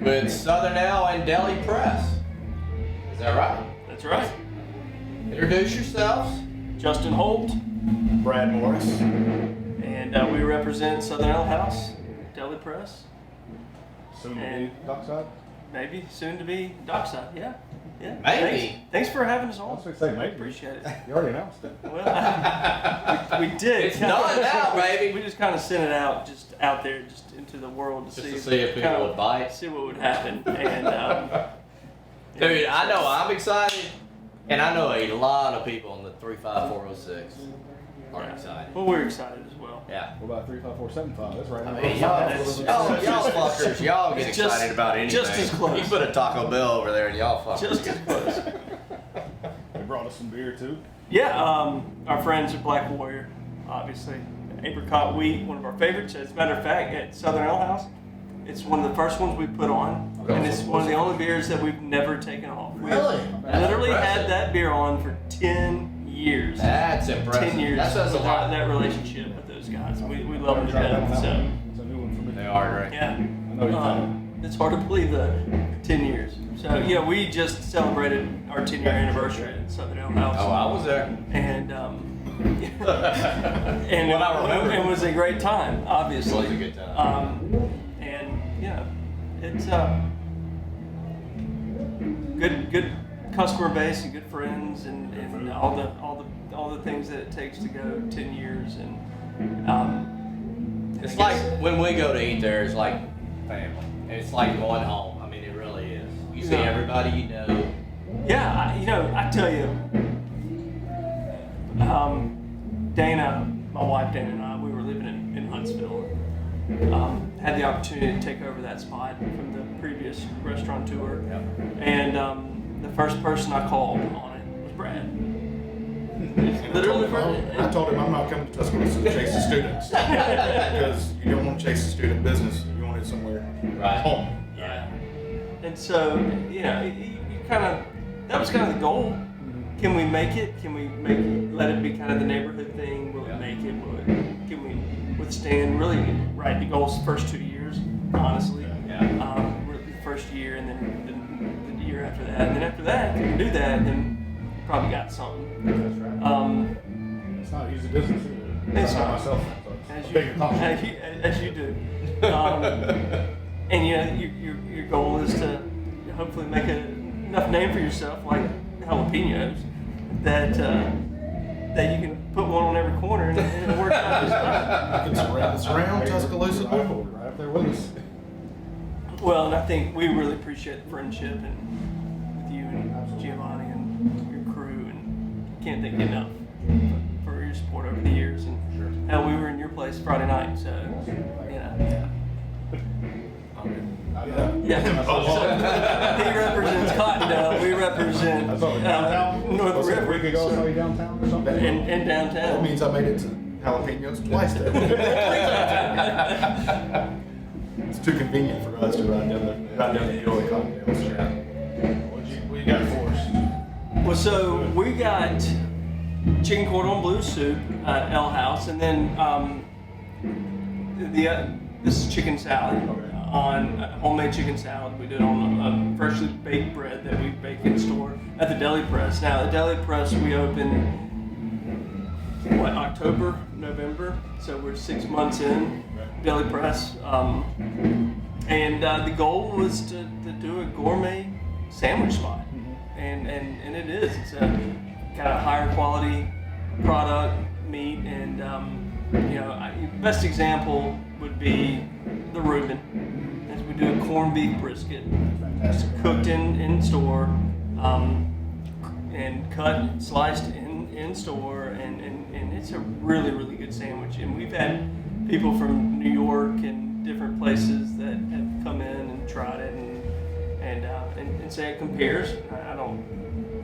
with Southern L and Deli Press. Is that right? That's right. Introduce yourselves. Justin Holt, Brad Morris. and we represent Southern Ale House, Deli Press, Soon to be And- Dockside. maybe soon to be Dockside. Yeah. Maybe. Thanks for having us I on. was going to say maybe. Appreciate it. You already announced it. Well, we did. It's done now, baby. We just kind of sent it out, just out there, just into the world to Just see, to see if people kind of would buy it. see what would happen. And Dude, I know I'm excited, and I know a lot of people in the 35406 are excited. well, we're excited as well. Yeah. What about 35475? That's right. I mean, y'all fuckers, y'all get It's excited just- about anything. just as close. You put a Taco Bell over there, and y'all fuckers. Just as close. They brought us some beer too. Yeah, our friends at Black Warrior, obviously. Apricot wheat, one of our favorites. As a matter of fact, at Southern Ale House, it's one of the first ones we put on, and it's one of the only beers that we've never taken off. We've Really? That's literally impressive. had that beer on for 10 years. That's impressive. 10 years. That says a lot. That relationship with those guys. We love them to Try that one death. out. So, It's a new one for me. They are great. yeah. I know you It's hard to believe that 10 years. So, yeah, we just celebrated our 10-year anniversary at Southern Ale House. Oh, I was there. And and Well, I remember. it was a great time, obviously. It was a good time. And yeah, it's good customer base and good friends and all the things that it takes to go 10 years and It's I like guess- when we go to eat there, it's like family. It's like going home. I mean, it really is. You see Yeah. everybody you know. yeah, I tell you, Dana, my wife Dana and I, we were living in Huntsville. Had the opportunity to take over that spot from the previous restaurateur. Yep. And the first person I called on it was Brad. Literally, I told him I'm not coming to Tuscaloosa to chase the students because you don't want to chase the student business. You want it somewhere Right. home. Yeah. And so, you kind of, that was kind of the goal. Can we make it? Can we let it be kind of the neighborhood thing? Will it make it? Can we withstand really, right, the goal's the first 2 years, honestly. Yeah. Really the first year and then the year after that. And then after that, if you can do that, then you probably got something. That's right. It's not easy business either. It's I know not. myself. So As it's a you, big accomplishment. as you do. And your goal is to hopefully make enough name for yourself, like jalapenos, that you can put one on every corner and it works out just fine. It's around Tuscaloosa. Right up there with us. Well, and I think we really appreciate the friendship and with you and Giovanni and your crew, and can't thank you enough for your support over the years. And hell, we were in your place Friday night, so yeah. So, he represents Cottondale. We represent I saw you downtown. North Was it a River. week ago, I saw you downtown or something. And That downtown. means I made it to jalapenos twice today. It's too convenient for us to ride down the Joey Cocktails. What you got for us? Well, so we got chicken cordon bleu soup at L House, and then this is chicken salad on homemade chicken salad. We do it on freshly baked bread that we bake in store at the Deli Press. Now, the Deli Press we opened October, November, so we're 6 months in Deli Press, and the goal was to do a gourmet sandwich spot, and it is. It's a kind of higher quality product, meat, and best example would be the Reuben, as we do a corned beef brisket, cooked in store, and cut, sliced in store, and it's a really, really good sandwich. And we've had people from New York and different places that have come in and tried it and say it compares. I don't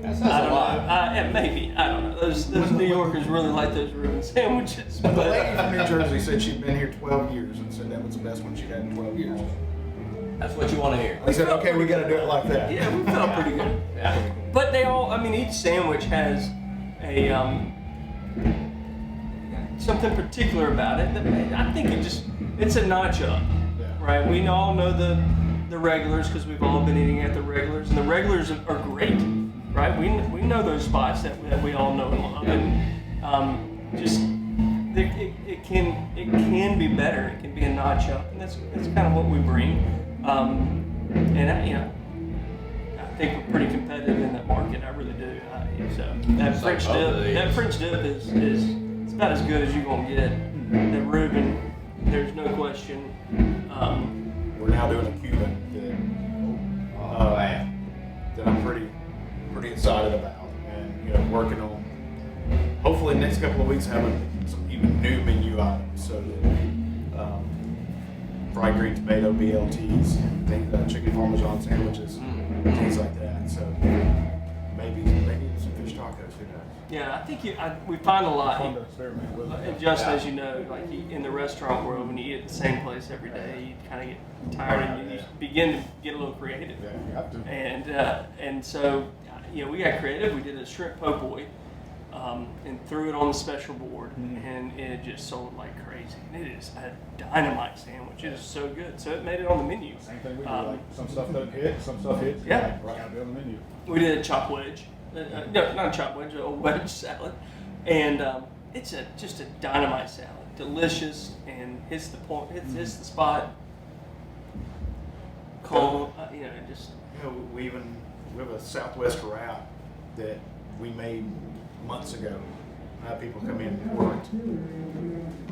That says I a don't lot. know. Maybe. I don't know. Those New Yorkers really like those Reuben sandwiches. The lady from New Jersey said she'd been here 12 years and said that was the best one she'd had in 12 years. That's what you want to hear. I said, okay, we got to do it like that. Yeah, we felt pretty good. Yeah. But they all, each sandwich has a something particular about it that I think it's a notch up, right? We all know the the regulars because we've all been eating at the regulars, and the regulars are great, right? We know those spots that we all know and love, and just it can be better. It can be a notch up, and that's kind of what we bring. And I think we're pretty competitive in that market. I really do. So that French dip is it's about as good as you're gonna get. The Reuben, there's no question. We're now doing a Cuban that I'm pretty excited about, and working on. Hopefully, the next couple of weeks having some even new menu items. So that fried green tomato BLTs, things, chicken parmesan sandwiches, things like that. So maybe some fish tacos. Who knows? Yeah, I think we find a lot. Fun to experiment with. And just as you know, like in the restaurant world, when you eat at the same place every day, you kind of get tired and you begin to get a little creative. Yeah, you have to. And so, we got creative. We did a shrimp po' boy, and threw it on the special board, and it just sold like crazy. And it is a dynamite sandwich. It is so good. So it made it on the menu. Same thing we do. Like some stuff doesn't hit, some stuff hits. Yeah. Like, gotta be on the menu. We did a chop wedge. No, not a chop wedge, a wedge salad. And it's just a dynamite salad. Delicious and hits the point, hits the spot. Cold, just. We have a Southwest wrap that we made months ago. I had people come in and worked.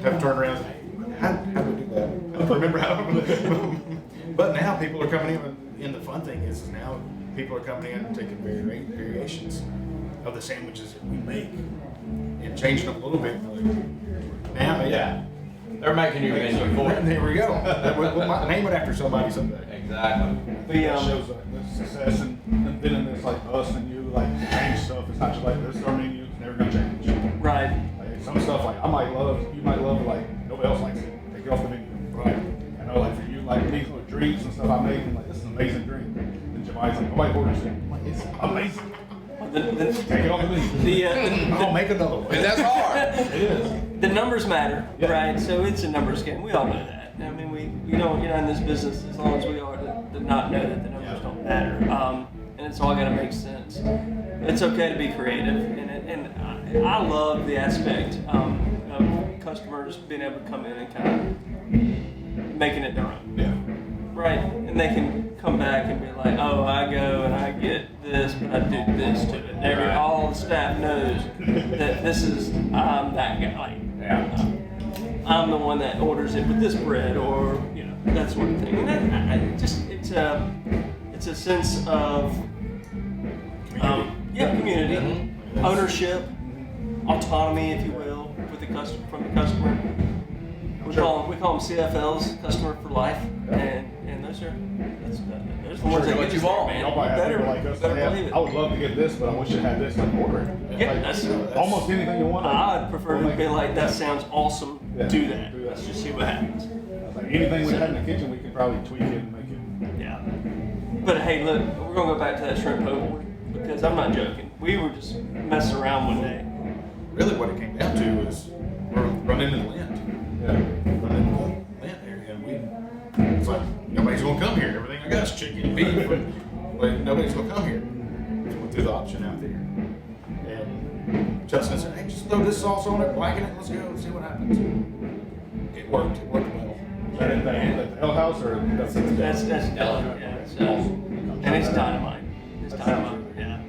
Have to turn around and say, how do we do that? I don't remember how. But now people are coming in, and the fun thing is now people are coming in and taking variations of the sandwiches that we make and changing them a little bit. Now, Yeah. They're making your menu for it. there we go. We'll name it after somebody someday. Exactly. I think that shows the success and then it's like us and you like change stuff. It's not just like this is our menu, it's never gonna change. Right. Like some stuff like you might love like nobody else likes it. Take it off the menu. Right. I know like for you like these little drinks and stuff I make and like this is an amazing drink. And Jemi's like nobody orders it. I'm like it's amazing. Take it off the menu. I'll make another one. And that's hard. It is. The numbers matter, Yeah. right? So it's a numbers game. We all know that. I mean, we don't, in this business as long as we are to not know that the numbers don't matter. And it's all got to make sense. It's okay to be creative, and I love the aspect of customers being able to come in and kind of making it their own. Yeah. Right, and they can come back and be like, oh, I go and I get this, but I do this to it. Right. All the staff knows that I'm that guy. Like, I'm the one that orders it with this bread, or that sort of thing. And it's a sense of community, ownership, autonomy, if you will, with the customer from the customer. We call them CFLs, customer for life, and those are the ones that get you there, man. Nobody has Better, people like us. better Like, believe it. I would love to get this, but I wish it had this. Like order it. Yeah, Like, that's almost anything you want. I'd prefer to be like, that sounds awesome. Yeah, Do that. do that. Let's just see what happens. Like anything we had in the kitchen, we could probably tweak it and make it. Yeah. But hey, look, we're gonna go back to that shrimp po' boy because I'm not joking. We were just messing around one day. Really, what it came down to is we're running in the land. Yeah. Running in the land area, and it's like nobody's gonna come here. Everything I got is chicken, beef, but nobody's gonna come here. So we threw the option out there, and Justin said, "Hey, just throw this sauce on it, blacken it, let's go, and see what happens." It worked. It worked well. Is that in the L house or that's That's Deli. Yeah. So, and it's dynamite. It's dynamite. Yeah.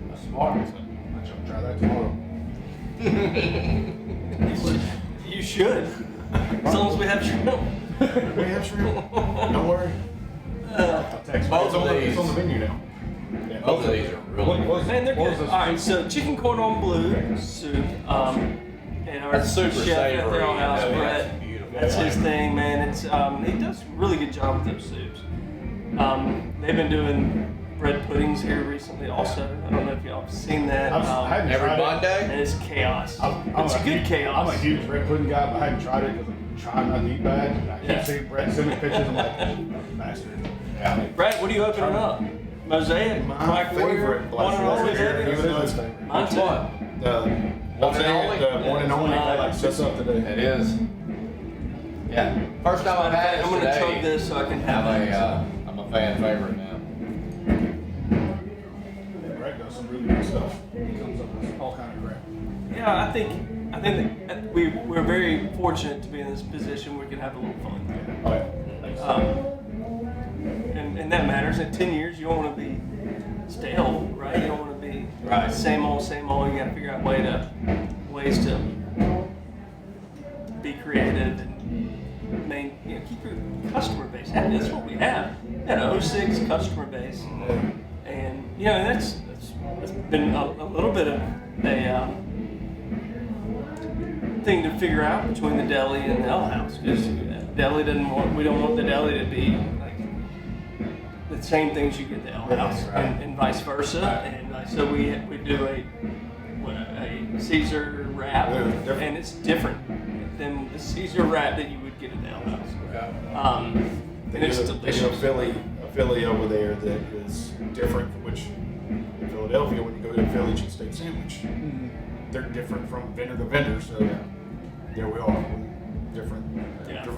That's smart. I should try that tomorrow. You should. As long as we have shrimp. We have shrimp. Don't worry. I'll text Both of It's on the these. menu now. Both of these are really good. Man, they're what good. was All this? right, so chicken cordon bleu soup. And our That's super chef at savory. their own house, Yeah, Brett. it's beautiful. That's his thing, man. It's he does a really good job with those soups. They've been doing bread puddings here recently, also. I don't know if y'all have seen that. I hadn't Every tried it. Monday? And it's chaos. I'm It's a a good huge- chaos. I'm a huge bread pudding guy, but I hadn't tried it because I'm trying not to eat bad. And I keep Yeah. seeing Brett send me pictures. I'm like, bastard. Yeah. Brett, what are you opening up? Mosaic, My Black Warrior, favorite one and Black only, Warrior. baby? Even though it's favorite. Mine Which too. one? The One and only? one and only. Yeah. I like 6 up today. It is. Yeah. First time I've had it I'm gonna chug today. this so I can have I'm a fan favorite now. Greg does some really good stuff. He comes up with all kind of crap. Yeah, I think that we're very fortunate to be in this position where we can have a little fun. Oh yeah. And that matters. In 10 years, you don't want to be stale, right? You don't want to be Right. same old. You got to figure out ways to be creative and keep your customer base happy. That's what we have. An 06 customer base, and that's been a little bit of a thing to figure out between the deli and the L House, because we don't want the deli to be like the same things you get at the L House, Right. and vice versa. And so we do a Caesar wrap, and it's different than the Caesar wrap that you would get at the L House. And it's delicious. A Philly over there that is different, which in Philadelphia, when you go to a Philly cheesesteak sandwich, they're different from vendor to vendor. So there we are, different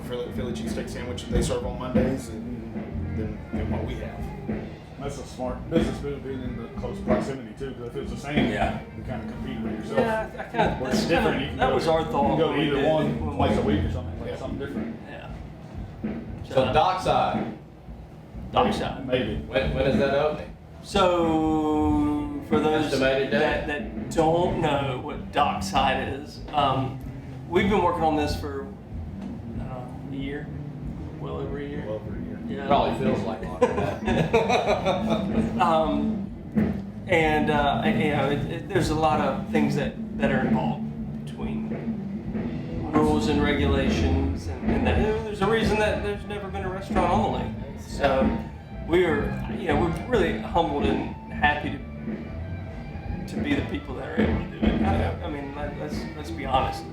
Philly cheesesteak sandwich that they serve on Mondays than what we have. That's a smart business move, being in the close proximity too. Because if it was the same, Yeah. you kind of compete with yourself. Yeah, I kind of. Where it's different. You can That go was to- our thought. You can go when to we either did it, one when twice we- a week or something, like something different. Yeah. So Dockside, Dockside. Maybe. when is that opening? So, for those Estimated date? that don't know what Dockside is, we've been working on this for a year, well over a year. Well over a year. Yeah. Probably feels like longer than that. There's a lot of things that are involved between rules and regulations, and there's a reason that there's never been a restaurant on the lake. So we're really humbled and happy to be the people that are able to do it. I mean, let's be honest.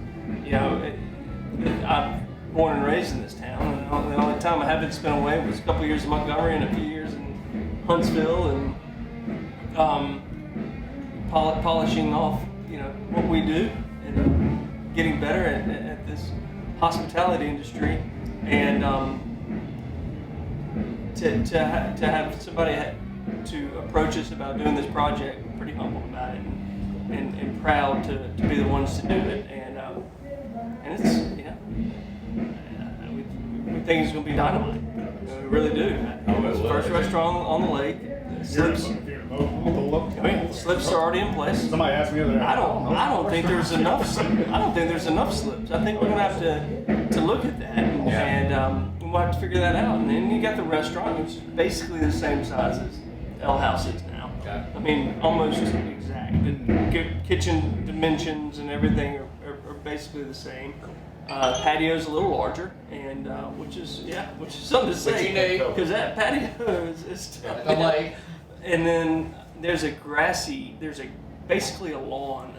I'm born and raised in this town, and the only time I haven't spent away was a couple years in Montgomery and a few years in Huntsville, and polishing off what we do and getting better at this hospitality industry, and to have somebody to approach us about doing this project, we're pretty humble about it, and proud to be the ones to do it, and it's we think it's going to be dynamite. We really do. It's the first restaurant on the lake. Slips. Slips are already in place. Somebody asked me the other day. I don't think there's enough. I don't think there's enough slips. I think we're gonna have to look at that, and we'll have to figure that out. And then you got the restaurant, which is basically the same size as L House is now. Okay. I mean, almost exact. The kitchen dimensions and everything are basically the same. Patio's a little larger, and which is something to say, because that patio is At the lake. And then there's basically a lawn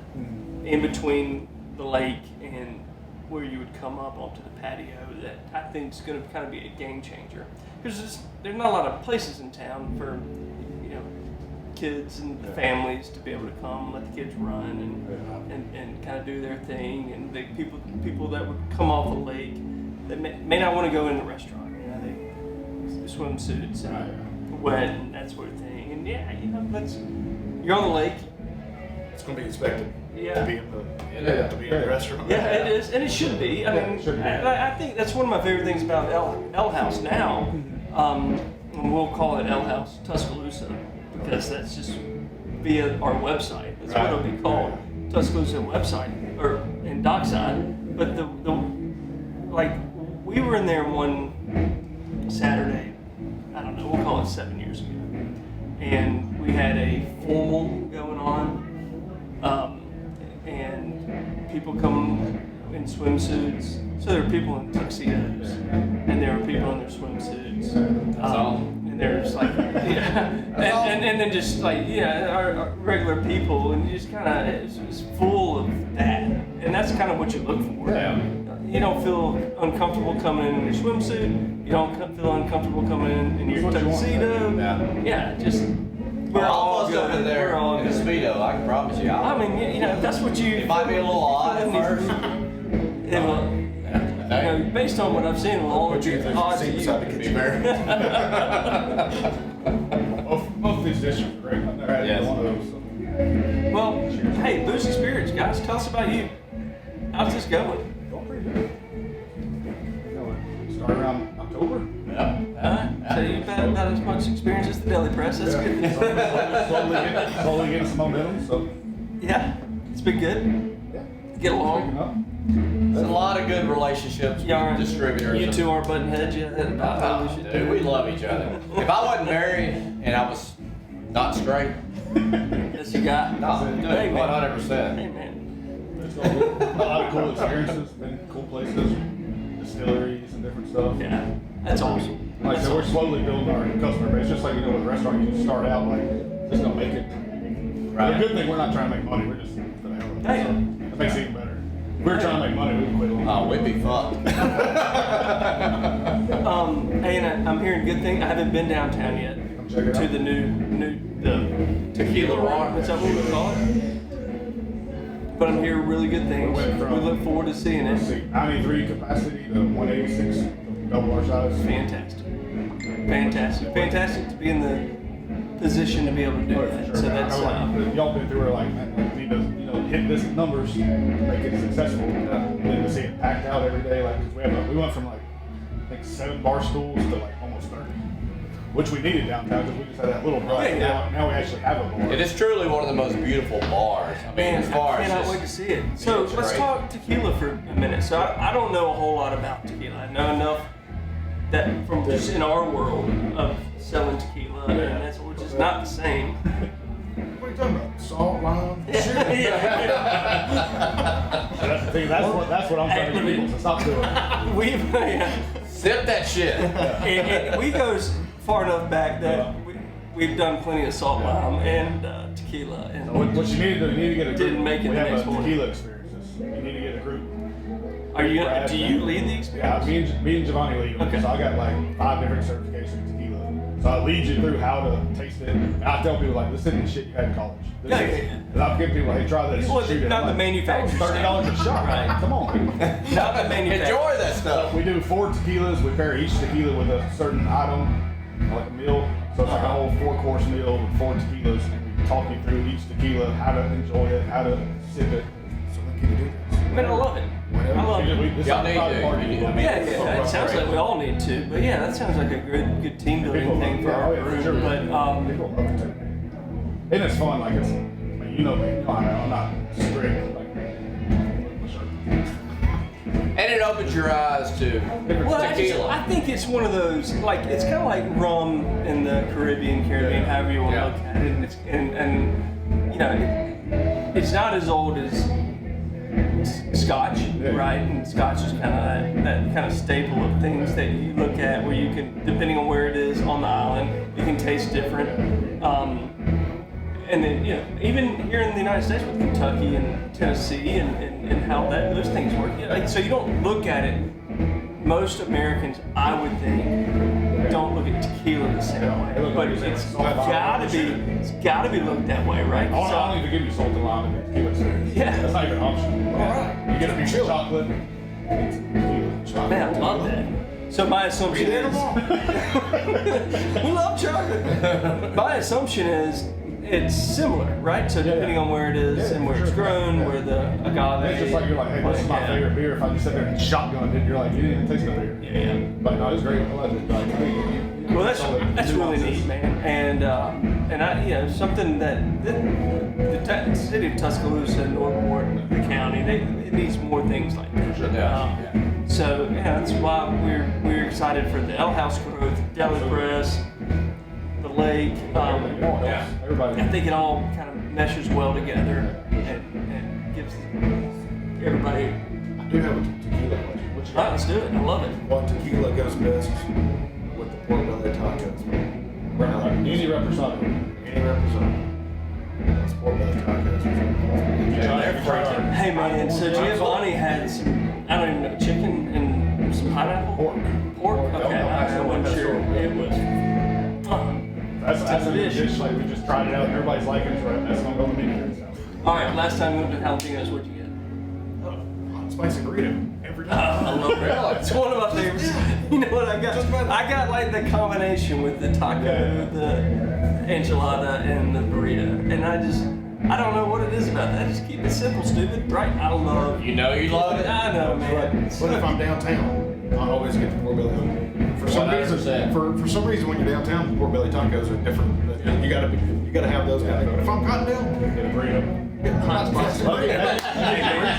in between the lake and where you would come up onto the patio that I think is going to kind of be a game changer, because there's not a lot of places in town for kids and families to be able to come, let the kids run and kind of do their thing, and the people that would come off the lake that may not want to go in the restaurant, they swimsuits and wet and that sort of thing, and you're on the lake. It's going to be expected Yeah. to be in the restaurant. Yeah, it is, and it should be. I mean, I think that's one of my favorite things about L House now. And we'll call it L House Tuscaloosa, because that's just via our website. That's what it'll be called, Tuscaloosa website or in Dockside. But we were in there one Saturday. I don't know. We'll call it 7 years ago, and we had a formal going on, and people come in swimsuits. So there were people in tuxedos, and there were people in their swimsuits. And there's like, and then just like, our regular people, and you just kind of, it's full of that. And that's kind of what you look for. Yeah. You don't feel uncomfortable coming in your swimsuit. You don't feel uncomfortable coming in your tuxedo. Yeah, just, we're all Almost good. up in there We're all in a good. Speedo, I can promise you. I mean, if that's what you... It might be a little odd at first. It will, based on what I've seen, all What you think? odds See of you. beside the kitchen. Both of these dishes are great. I've never had Yes. either one of those. So. Well, hey, losing spirits, guys. Tell us about you. How's this going? Going pretty good. Start around October. Yeah. So you've had about as much experience as the Deli Press. That's good. Slowly getting some momentum. So Yeah, it's been good. yeah, Get picking along. up. There's a lot of good relationships You aren't- with distributors. You two aren't butting heads yet. About how we should Dude, do we it. love each other. If I wasn't married and I was not straight, Yes, you got. no, dude, Hey, man. 100%. Hey, man. It's all good. A lot of cool experiences, been cool places, distilleries and different stuff. Yeah, that's awesome. Like I said, we're slowly building our customer base. Just like with a restaurant, you just start out like just gonna make it. Right. The good thing, we're not trying to make money. We're just for the hell of it. Yeah. So that makes it even better. If we were trying to make money, we would quit. Oh, we'd be fucked. And I'm hearing good things. I haven't been downtown yet Come check it to out. the new tequila bar. Is that what we call it? But I'm hearing really good things. We went from- We look forward to seeing Let's it. see, 93 capacity to 186 double our size. Fantastic. Fantastic to be in the position to be able to do Oh, that. for So sure. that's Y'all been through it like, man, we need to, hit this numbers, make it successful. And then to see it packed out every day, like, 'cause we went from like, I think 7 bar stools to like almost 30. Which we needed downtown because we just had that little bar. Yeah. Now we actually have a bar. It is truly one of the most beautiful bars. I mean, Man, as far I as cannot just- wait to see it. So it's let's great. talk tequila for a minute. So I don't know a whole lot about tequila. I know enough that from just in our world of selling tequila, and that's which is not the same. What are you talking about? Salt, lime? Yeah. That's what I'm trying to get people to stop doing. We've Sip that shit. we go far enough back that we've done plenty of salt lime and tequila, and What you need to do, you need to get a group. Didn't make it we the have next a morning. tequila experiences. You need to get a group. are you? Do you lead the Yeah, experience? me and Giovanni lead them. Okay. So I got like 5 different certifications of tequila. So I lead you through how to taste it. And I tell people like, this isn't the shit you had in college. This Yeah, is, yeah, yeah. And I'll give people like, hey, try this. Well, shoot it. not I'm the like, manufacturer's $30 a shot. Right. Come on. Not the manufacturer. Enjoy that stuff. We do 4 tequilas. We pair each tequila with a certain item, like a meal. So it's like a whole 4-course meal with 4 tequilas. And we talk you through each tequila, how to enjoy it, how to sip it. So when can you do this? Man, I love it. I love it. This Y'all is need private to. party. You need- I mean, Yeah, it sounds like we all need to, but yeah, that sounds like a good team building thing for our group. But people love it too. And it's fun, like it's, I mean, you know me, you know I'm not strict, like, And it opens your eyes to well, tequila. I think it's one of those like it's kind of like rum in the Caribbean, Yeah. however you want to Yeah. look at it, and you know, it's not as old as Scotch, Yeah. right? And Scotch is kind of that kind of staple of things that you look at where you can, depending on where it is on the island, you can taste different. And then, you know, even here in the United States with Kentucky and Tennessee and how those things work. You know, like, so you don't look at it. Most Americans, I would think, don't look at tequila the same way. But it's gotta be looked that way, right? I don't even give you salt and lime in the tequila series. Yeah. That's not even an option. Alright. You get a piece of chocolate, it's tequila. Man, I love that. So my assumption is, we love chocolate. My assumption is it's similar, right? So depending on where it is Yeah, and where for it's sure. grown, Yeah. where the agave. It's just like you're like, hey, this is my favorite beer. If I just sit there and shotgun it, you're like, you didn't even taste the beer. Yeah. But no, it's great. I love it. Like, Well, that's really neat, man. And I, you know, something that the city of Tuscaloosa, Northport, the county, it needs more things like that. Sure does. So yeah, that's why we're excited for the Ale House growth, Deli Press, the lake. Yeah. Everybody. I think it all kind of meshes well together and gives everybody. I do have a tequila question. What you All right, let's do it. I love it. What tequila goes best with the pork belly tacos? Easy representative. Any representative? It's pork belly tacos. Hey man, so Giovanni had some, I don't even know, chicken and some pineapple? Pork. Pork? Okay, I wasn't sure. It was. That's a new dish. Like we just tried it out and everybody's liking it. Right? That's gonna go to me. All right, last time we went to jalapenos, what'd you get? Hot spicy burrito. And every day. I love it. It's one of my favorites. You know what I got? I got like the combination with the taco, the enchilada, and the burrito, and I don't know what it is about that. Just keep it simple, stupid. Right? I love. You know you love it. I know, man. But if I'm downtown, I always get the pork belly. For some reason, 100%. for some reason, when you're downtown, pork belly tacos are different. You gotta have those kind of. But if I'm Cottondale, Get a burrito. get hot spicy. Oh, yeah.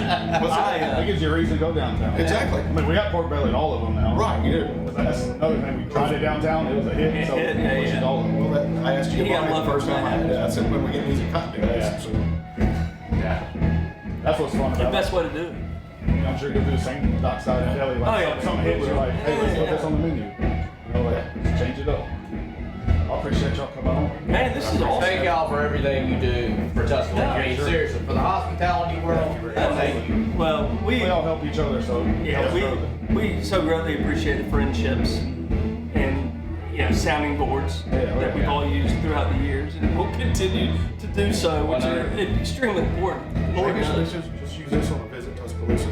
That gives you a reason to go downtown. Exactly. I mean, we got pork belly at all of them now. Right, you do. That's another thing. We tried it downtown. It was a hit. So Hit, we yeah, pushed yeah. all of them. Well, I asked you You gotta about it love the first it, time I had man. it. I said when we get these at Cottondale. Yeah. So, Yeah. That's what's fun The about best it. way to do it. I'm sure you'll do the same dockside in Deli. Like Oh, yeah. something hits you like, hey, let's put this on the menu. You know, like, just change it up. I appreciate y'all coming on. Man, this is awesome. Thank y'all for everything you do for Tuscaloosa. I mean, sure. seriously, for the hospitality world, thank you. Well, We all help each other, so Yeah, we so greatly appreciate the friendships and sounding boards that we've all used throughout the years, and we'll continue to do so, which are extremely important. Lord maybe knows. just use this on a visit Tuscaloosa.